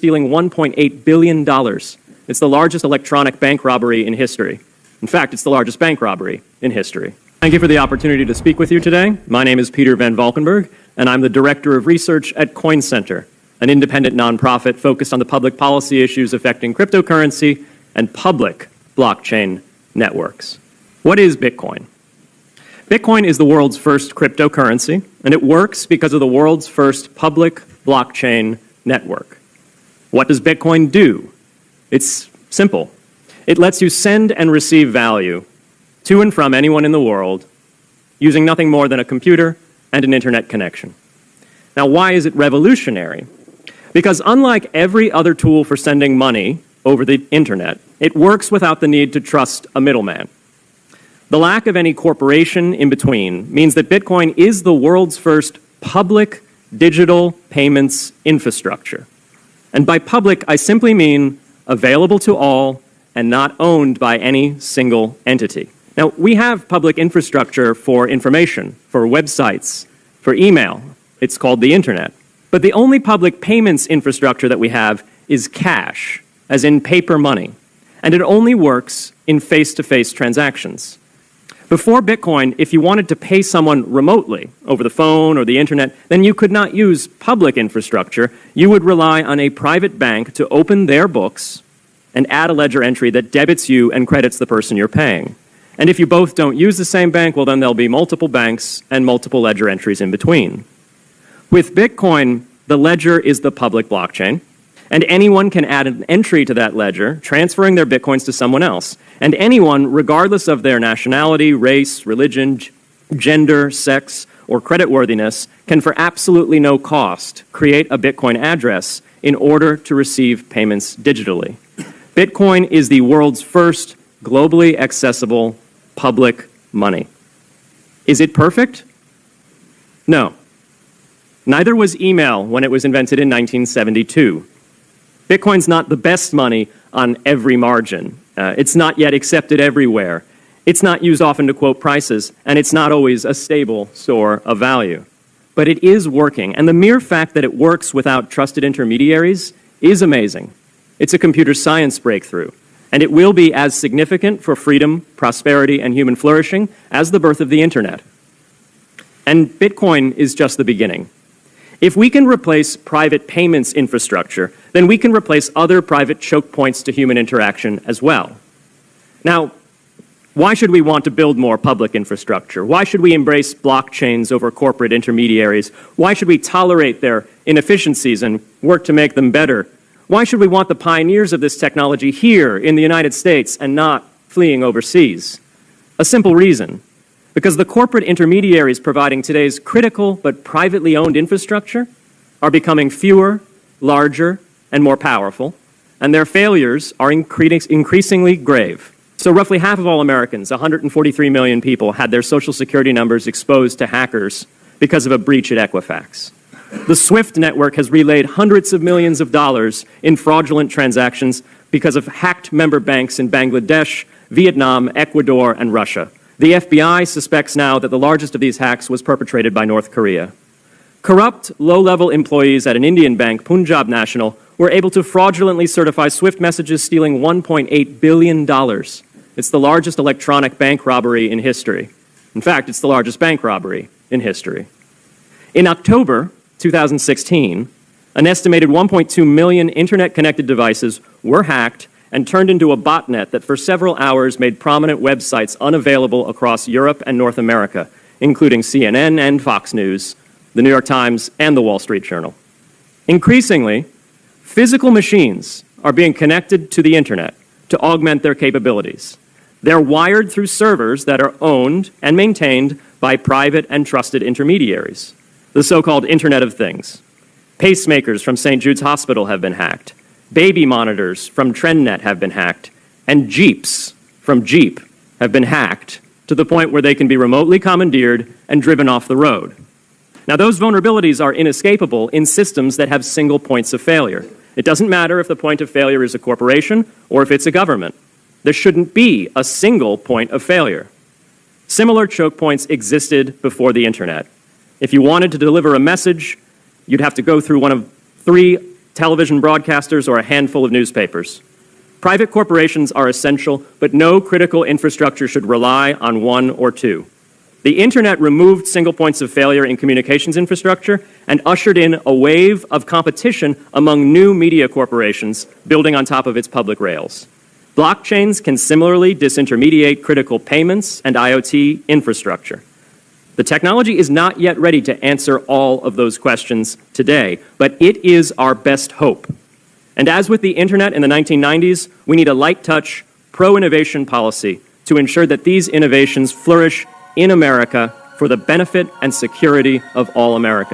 stealing $1.8 billion. It's the largest electronic bank robbery in history. In fact, it's the largest bank robbery in history. Thank you for the opportunity to speak with you today. My name is Peter Van Valkenburg, and I'm the Director of Research at Coin Center, an independent nonprofit focused on the public policy issues affecting cryptocurrency and public blockchain networks. What is Bitcoin? Bitcoin is the world's first cryptocurrency, and it works because of the world's first public blockchain network. What does Bitcoin do? It's simple. It lets you send and receive value to and from anyone in the world using nothing more than a computer and an internet connection. Now, why is it revolutionary? Because unlike every other tool for sending money over the internet, it works without the need to trust a middleman. The lack of any corporation in between means that Bitcoin is the world's first public digital payments infrastructure. And by public, I simply mean available to all and not owned by any single entity. Now, we have public infrastructure for information, for websites, for email. It's called the internet. But the only public payments infrastructure that we have is cash, as in paper money. And it only works in face-to-face transactions. Before Bitcoin, if you wanted to pay someone remotely over the phone or the internet, then you could not use public infrastructure. You would rely on a private bank to open their books and add a ledger entry that debits you and credits the person you're paying. And if you both don't use the same bank, well, then there'll be multiple banks and multiple ledger entries in between. With Bitcoin, the ledger is the public blockchain, and anyone can add an entry to that ledger, transferring their Bitcoins to someone else. And anyone, regardless of their nationality, race, religion, gender, sex, or creditworthiness, can for absolutely no cost create a Bitcoin address in order to receive payments digitally. Bitcoin is the world's first globally accessible public money. Is it perfect? No. Neither was email when it was invented in 1972. Bitcoin's not the best money on every margin. It's not yet accepted everywhere. It's not used often to quote prices, and it's not always a stable store of value. But it is working, and the mere fact that it works without trusted intermediaries is amazing. It's a computer science breakthrough, and it will be as significant for freedom, prosperity, and human flourishing as the birth of the internet. And Bitcoin is just the beginning. If we can replace private payments infrastructure, then we can replace other private choke points to human interaction as well. Now, why should we want to build more public infrastructure? Why should we embrace blockchains over corporate intermediaries? Why should we tolerate their inefficiencies and work to make them better? Why should we want the pioneers of this technology here in the United States and not fleeing overseas? A simple reason. Because the corporate intermediaries providing today's critical but privately owned infrastructure are becoming fewer, larger, and more powerful, and their failures are increasingly grave. So roughly half of all Americans, 143 million people, had their Social Security numbers exposed to hackers because of a breach at Equifax. The SWIFT network has relayed hundreds of millions of dollars in fraudulent transactions because of hacked member banks in Bangladesh, Vietnam, Ecuador, and Russia. The FBI suspects now that the largest of these hacks was perpetrated by North Korea. Corrupt, low-level employees at an Indian bank, Punjab National, were able to fraudulently certify SWIFT messages stealing $1.8 billion. It's the largest electronic bank robbery in history. In fact, it's the largest bank robbery in history. In October 2016, an estimated 1.2 million internet-connected devices were hacked and turned into a botnet that for several hours made prominent websites unavailable across Europe and North America, including CNN and Fox News, the New York Times, and the Wall Street Journal. Increasingly, physical machines are being connected to the internet to augment their capabilities. They're wired through servers that are owned and maintained by private and trusted intermediaries, the so-called Internet of Things. Pacemakers from St. Jude's Hospital have been hacked. Baby monitors from TrendNet have been hacked, and Jeeps from Jeep have been hacked to the point where they can be remotely commandeered and driven off the road. Now, those vulnerabilities are inescapable in systems that have single points of failure. It doesn't matter if the point of failure is a corporation or if it's a government. There shouldn't be a single point of failure. Similar choke points existed before the internet. If you wanted to deliver a message, you'd have to go through one of three television broadcasters, or a handful of newspapers. Private corporations are essential, but no critical infrastructure should rely on one or two. The internet removed single points of failure in communications infrastructure and ushered in a wave of competition among new media corporations building on top of its public rails. Blockchains can similarly disintermediate critical payments and IoT infrastructure. The technology is not yet ready to answer all of those questions today, but it is our best hope. And as with the internet in the 1990s, we need a light-touch, pro-innovation policy to ensure that these innovations flourish in America for the benefit and security of all Americans.